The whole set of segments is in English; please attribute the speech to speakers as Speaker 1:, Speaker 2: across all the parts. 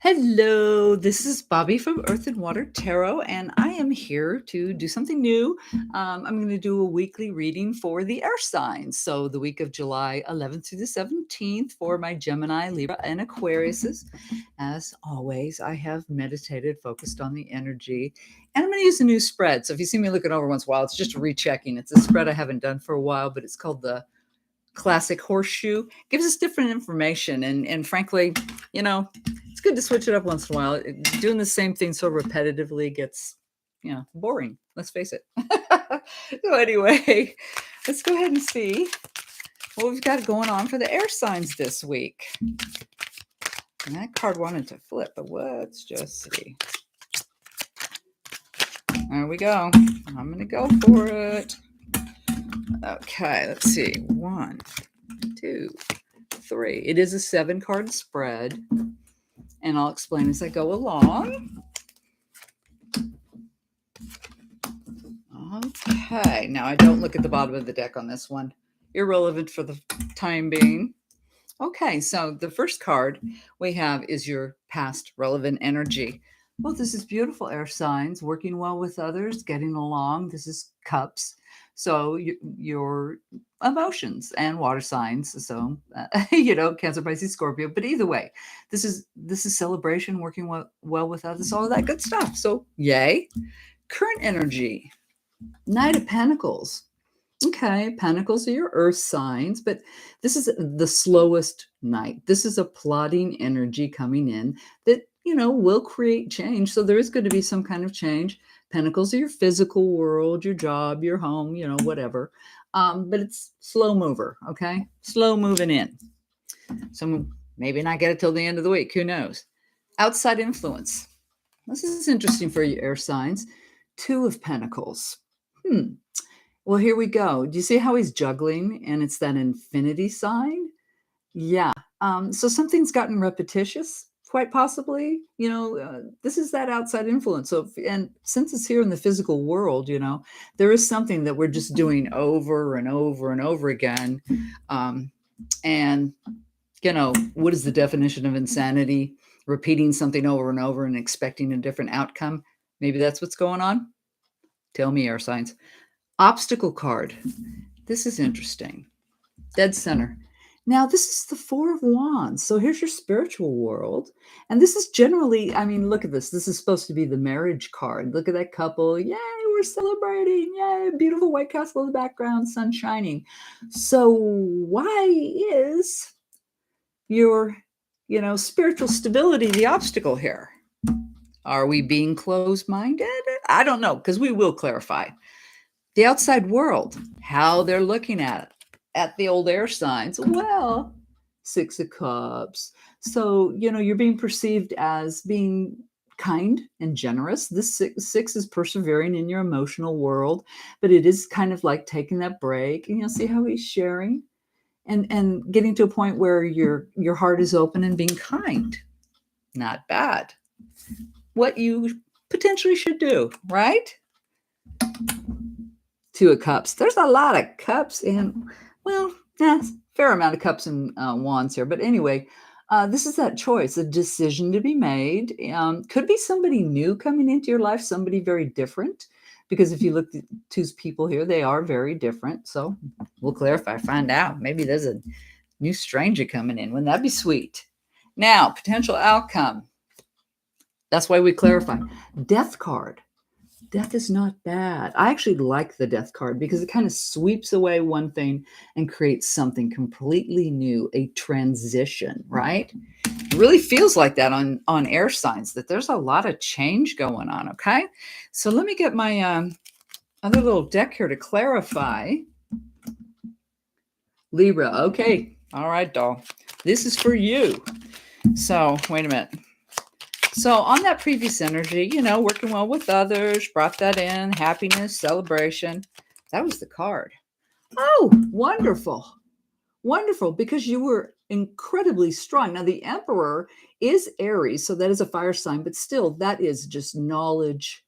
Speaker 1: Hello, this is Bobby from Earth and Water Tarot, and I am here to do something new. I'm going to do a weekly reading for the air signs. So, the week of July 11th through the 17th for my Gemini, Libra, and Aquariuses. As always, I have meditated, focused on the energy, and I'm going to use a new spread. So, if you see me looking over once in a while, it's just rechecking. It's a spread I haven't done for a while, but it's called the Classic Horseshoe. Gives us different information, and frankly, you know, it's good to switch it up once in a while. Doing the same thing so repetitively gets, boring. Let's face it. So anyway, let's go ahead and see what we've got going on for the air signs this week. And that card wanted to flip, but let's just see. There we go. I'm going to go for it. Okay, let's see. 1, 2, 3. It is a 7-card spread. And I'll explain as I go along. Okay, now I don't look at the bottom of the deck on this one. Irrelevant for the time being. Okay, so the first card we have is your past relevant energy. Well, this is beautiful, air signs, working well with others, getting along. This is cups. So your emotions and water signs. So, Cancer, Pisces, Scorpio. But either way, this is celebration, working well with others, all of that good stuff. So yay. Current energy, Knight of Pentacles. Okay, Pentacles are your earth signs, but this is the slowest night. This is a plodding energy coming in that, will create change. So there is going to be some kind of change. Pentacles are your physical world, your job, your home, whatever. But it's slow mover, okay? Slow moving in. So maybe not get it till the end of the week. Who knows? Outside influence. This is interesting for your air signs. 2 of Pentacles. Well, here we go. Do you see how he's juggling? And it's that infinity sign? Yeah. So something's gotten repetitious, quite possibly. This is that outside influence. So, and since it's here in the physical world, there is something that we're just doing over and over and over again. And, what is the definition of insanity? Repeating something over and over and expecting a different outcome. Maybe that's what's going on. Tell me, air signs. Obstacle card. This is interesting. Dead center. Now, this is the 4 of Wands. So here's your spiritual world. And this is generally, look at this. This is supposed to be the marriage card. Look at that couple. Yay, we're celebrating. Yay, beautiful White Castle in the background, sun shining. So why is your, spiritual stability the obstacle here? Are we being closed-minded? I don't know, because we will clarify. The outside world, how they're looking at the old air signs. Well, 6 of Cups. So, you're being perceived as being kind and generous. This six is persevering in your emotional world, but it is kind of like taking that break. And you'll see how he's sharing and getting to a point where your heart is open and being kind. Not bad. What you potentially should do, right? 2 of Cups. There's a lot of cups and, fair amount of cups and wands here. But anyway, this is that choice, a decision to be made. Could be somebody new coming into your life, somebody very different. Because if you look at 2 people here, they are very different. So we'll clarify, find out. Maybe there's a new stranger coming in. Wouldn't that be sweet? Now, potential outcome. That's why we clarify. Death card. Death is not bad. I actually like the death card because it kind of sweeps away one thing and creates something completely new, a transition, right? It really feels like that on air signs, that there's a lot of change going on, okay? So let me get my other little deck here to clarify. Libra, okay. All right, doll. This is for you. So wait a minute. So on that previous energy, working well with others, brought that in, happiness, celebration. That was the card. Oh, wonderful. Wonderful, because you were incredibly strong. Now, the Emperor is Aries, so that is a fire sign, but still, that is just knowledge,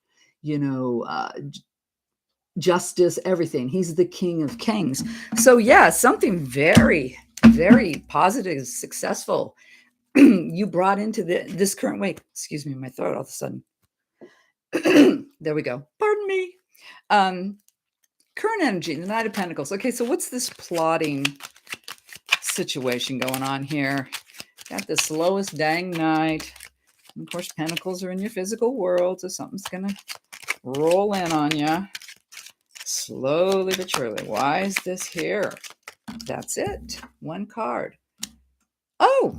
Speaker 1: justice, everything. He's the King of Kings. So yeah, something very, very positive, successful you brought into this current way. Excuse me, my throat all of a sudden. There we go. Pardon me. Current energy, the Knight of Pentacles. Okay, so what's this plotting situation going on here? Got the slowest dang night. And of course, Pentacles are in your physical world, so something's going to roll in on you. Slowly but surely. Why is this here? That's it. One card. Oh!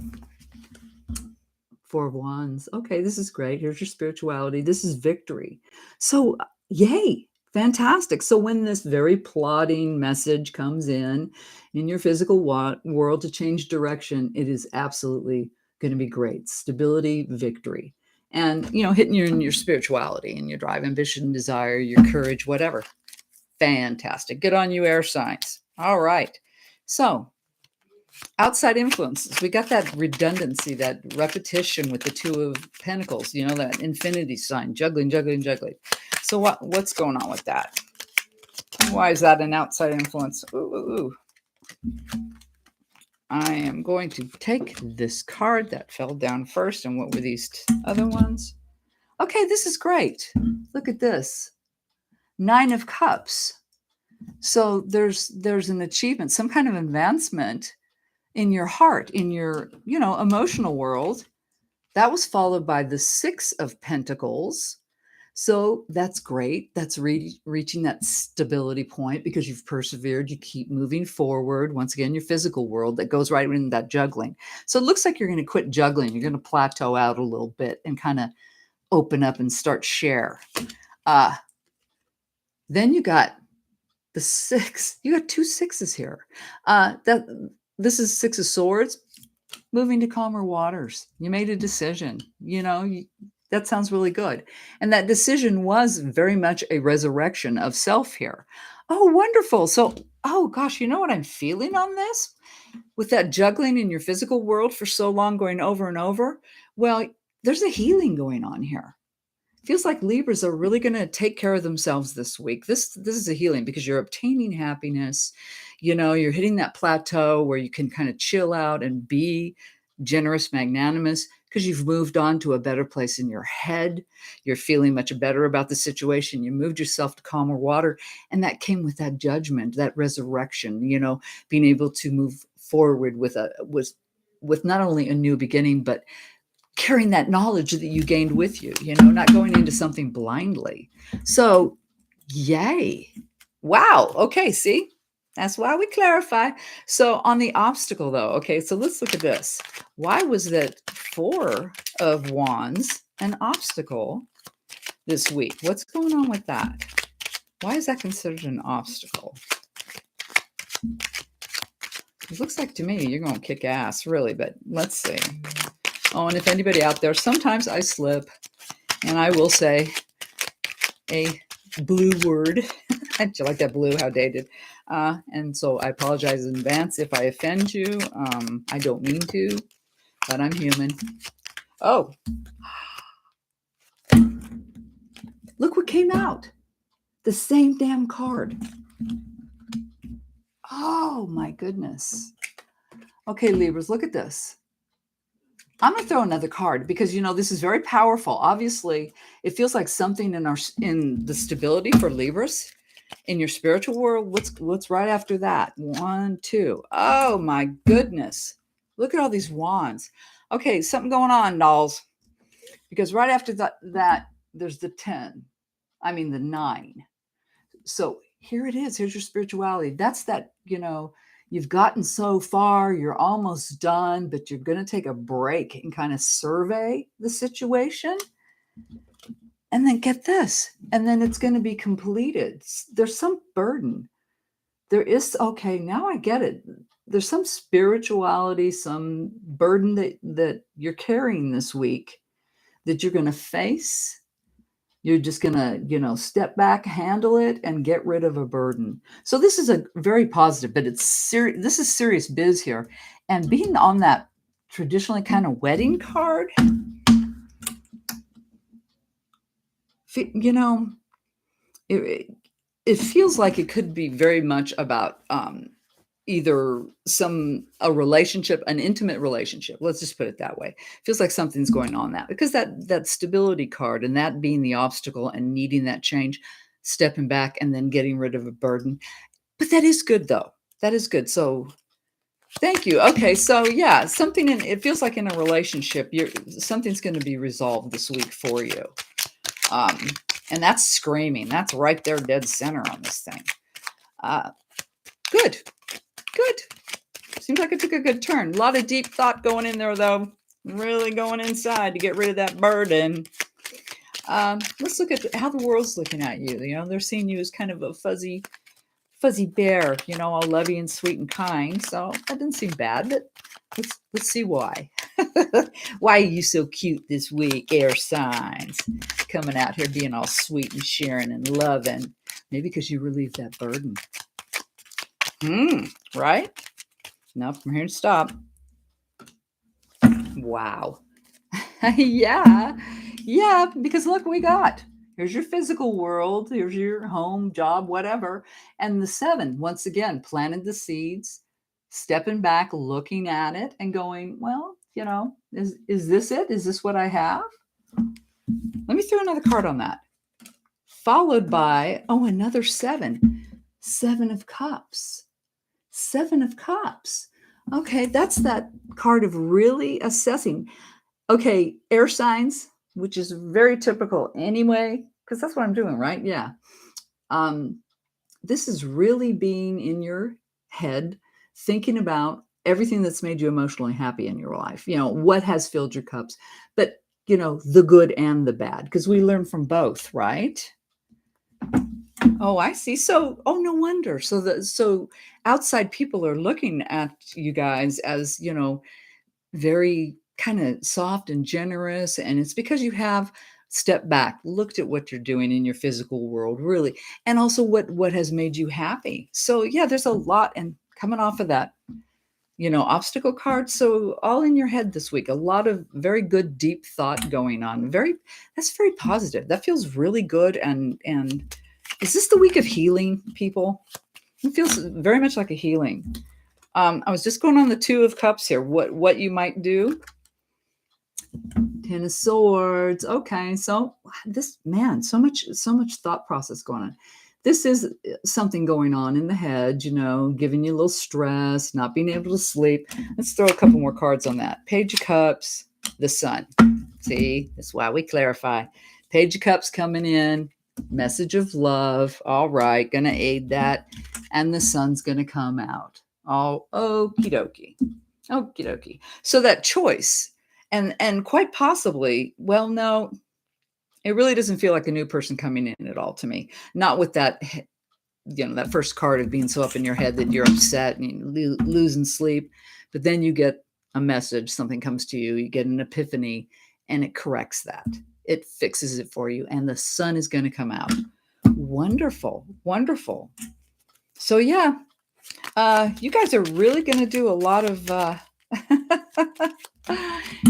Speaker 1: Four of Wands. Okay, this is great. Here's your spirituality. This is victory. So, yay. Fantastic. So when this very plotting message comes in your physical world to change direction, it is absolutely going to be great. Stability, victory. And, hitting you in your spirituality and your drive, ambition, desire, your courage, whatever. Fantastic. Good on you, air signs. All right. So outside influences, we got that redundancy, that repetition with the Two of Pentacles, that infinity sign, juggling. So what's going on with that? Why is that an outside influence? Ooh. I am going to take this card that fell down first. And what were these other ones? Okay, this is great. Look at this. 9 of Cups. So there's an achievement, some kind of advancement in your heart, in your, emotional world. That was followed by the 6 of Pentacles. So that's great. That's reaching that stability point because you've persevered. You keep moving forward. Once again, your physical world that goes right into that juggling. So it looks like you're going to quit juggling. You're going to plateau out a little bit and kind of open up and start share. Then you got the 6. You got 2 6s here. This is 6 of Swords. Moving to calmer waters. You made a decision. That sounds really good. And that decision was very much a resurrection of self here. Oh, wonderful. So, oh gosh, you know what I'm feeling on this? With that juggling in your physical world for so long, going over and over. Well, there's a healing going on here. Feels like Libras are really going to take care of themselves this week. This is a healing because you're obtaining happiness. You're hitting that plateau where you can kind of chill out and be generous, magnanimous, because you've moved on to a better place in your head. You're feeling much better about the situation. You moved yourself to calmer water. And that came with that judgment, that resurrection, being able to move forward with not only a new beginning, but carrying that knowledge that you gained with you, not going into something blindly. So, yay. Wow. Okay. See, that's why we clarify. So on the obstacle though, okay, so let's look at this. Why was that 4 of Wands an obstacle this week? What's going on with that? Why is that considered an obstacle? It looks like to me you're going to kick ass, really, but let's see. Oh, and if anybody out there, sometimes I slip and I will say a blue word. I like that blue, how dated. And so I apologize in advance if I offend you. I don't mean to, but I'm human. Oh, look what came out. The same damn card. Oh my goodness. Okay, Libras, look at this. I'm going to throw another card because, this is very powerful. Obviously, it feels like something in the stability for Libras in your spiritual world. What's right after that? 1, 2. Oh my goodness. Look at all these wands. Okay, something going on, dolls. Because right after that there's the 10. I mean the 9. So here it is. Here's your spirituality. That's that, you've gotten so far, you're almost done, but you're going to take a break and kind of survey the situation. And then get this. And then it's going to be completed. There's some burden. There is, okay, now I get it. There's some spirituality, some burden that you're carrying this week that you're going to face. You're just going to, step back, handle it, and get rid of a burden. So this is a very positive, but it's serious. This is serious biz here. And being on that traditionally kind of wedding card, it feels like it could be very much about, either a relationship, an intimate relationship. Let's just put it that way. Feels like something's going on that because that stability card and that being the obstacle and needing that change, stepping back and then getting rid of a burden. But that is good though. That is good. So thank you. Okay, so yeah, it feels like in a relationship, something's going to be resolved this week for you. Um, and that's screaming. That's right there, dead center on this thing. Good. Good. Seems like it took a good turn. A lot of deep thought going in there, though. Really going inside to get rid of that burden. Let's look at how the world's looking at you. You know, they're seeing you as kind of a fuzzy bear, you know, all lovey and sweet and kind. So that didn't seem bad, but let's see why. Why are you so cute this week, air signs? Coming out here being all sweet and sharing and loving. Maybe because you relieve that burden. Right? Now from here to stop. Wow. Yeah, because look what we got. Here's your physical world. Here's your home, job, whatever. And the 7, once again, planted the seeds, stepping back, looking at it and going, well, you know, is this it? Is this what I have? Let me throw another card on that. Followed by, another 7. 7 of Cups. 7 of Cups. Okay, that's that card of really assessing. Okay, air signs, which is very typical anyway, because that's what I'm doing, right? Yeah. This is really being in your head, thinking about everything that's made you emotionally happy in your life. You know, what has filled your cups, but, you know, the good and the bad, because we learn from both, right? Oh, I see. So, no wonder. So outside people are looking at you guys as, you know, very kind of soft and generous. And it's because you have stepped back, looked at what you're doing in your physical world, really, and also what has made you happy. So yeah, there's a lot, and coming off of that, you know, obstacle card. So all in your head this week, a lot of very good, deep thought going on. That's very positive. That feels really good. And is this the week of healing, people? It feels very much like a healing. I was just going on the 2 of Cups here. What you might do. 10 of Swords. Okay, so this, man, so much thought process going on. This is something going on in the head, you know, giving you a little stress, not being able to sleep. Let's throw a couple more cards on that. Page of Cups, the Sun. See, that's why we clarify. Page of Cups coming in, message of love. All right, gonna aid that, and the Sun's gonna come out. All okie dokie. Okie dokie. So that choice, and quite possibly, well, no, it really doesn't feel like a new person coming in at all to me. Not with that, you know, that first card of being so up in your head that you're upset and you losing sleep. But then you get a message, something comes to you, you get an epiphany, and it corrects that. It fixes it for you, and the Sun is going to come out. Wonderful, wonderful. So yeah, you guys are really going to do a lot of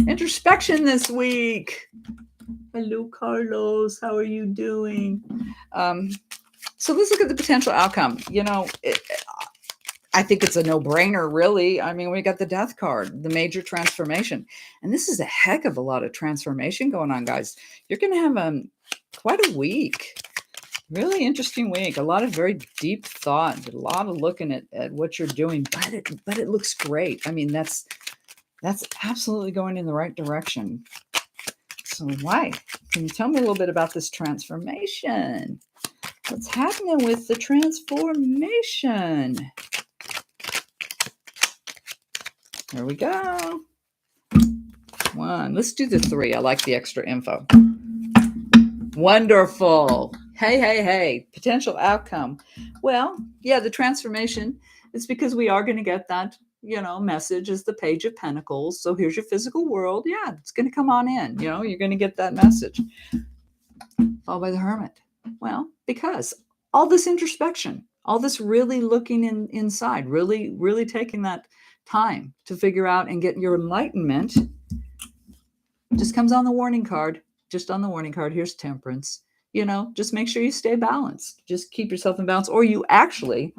Speaker 1: introspection this week. Hello, Carlos. How are you doing? So let's look at the potential outcome. You know, I think it's a no-brainer, really. I mean, we got the Death card, the major transformation. And this is a heck of a lot of transformation going on, guys. You're going to have quite a week. Really interesting week. A lot of very deep thought, a lot of looking at what you're doing, but it looks great. I mean, that's absolutely going in the right direction. So why? Can you tell me a little bit about this transformation? What's happening with the transformation? There we go. 1. Let's do the 3. I like the extra info. Wonderful. Hey. Potential outcome. Well, yeah, the transformation is because we are going to get that, you know, message is the Page of Pentacles. So here's your physical world. Yeah, it's going to come on in. You know, you're going to get that message. Followed by the Hermit. Well, because all this introspection, all this really looking inside, really taking that time to figure out and get your enlightenment just comes on the warning card. Just on the warning card. Here's Temperance. You know, just make sure you stay balanced. Just keep yourself in balance, or you actually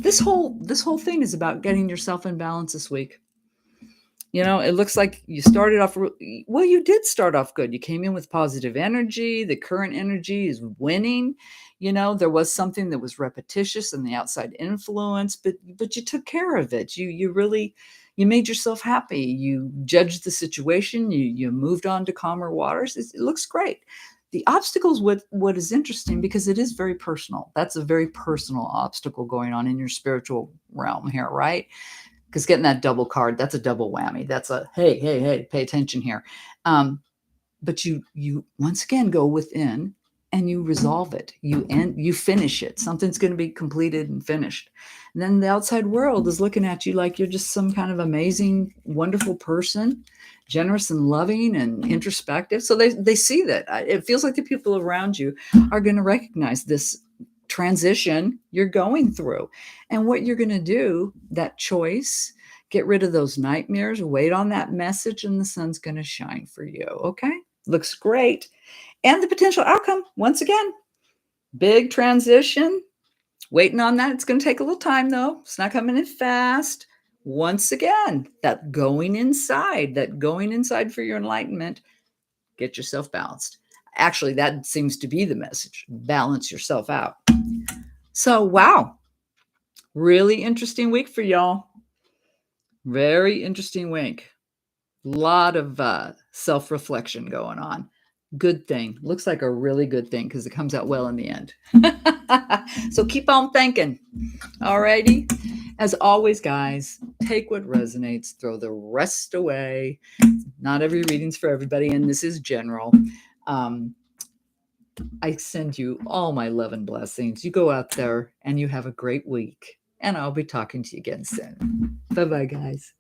Speaker 1: this whole thing is about getting yourself in balance this week. It looks like you started off well. You did start off good. You came in with positive energy. The current energy is winning. There was something that was repetitious in the outside influence, but you took care of it. You really you made yourself happy. You judged the situation. You moved on to calmer waters. It looks great. The obstacles, what is interesting, because it is very personal. That's a very personal obstacle going on in your spiritual realm here, right? Because getting that double card, that's a double whammy. That's a hey, pay attention here. But you once again go within and you resolve it. You finish it. Something's going to be completed and finished. And then the outside world is looking at you like you're just some kind of amazing, wonderful person, generous and loving and introspective. So they see that. It feels like the people around you are going to recognize this transition you're going through, and what you're going to do, that choice. Get rid of those nightmares, wait on that message, and the sun's going to shine for you. Okay, looks great. And the potential outcome, once again, big transition, waiting on that. It's going to take a little time though. It's not coming in fast. Once again, that going inside for your enlightenment. Get yourself balanced. Actually, that seems to be the message. Balance yourself out. So, wow, really interesting week for y'all. Very interesting week. Lot of self-reflection going on. Good thing. Looks like a really good thing because it comes out well in the end. So keep on thinking. Alrighty. As always, guys, take what resonates, throw the rest away. Not every reading's for everybody, and this is general. I send you all my love and blessings. You go out there and you have a great week. And I'll be talking to you again soon. Bye-bye, guys.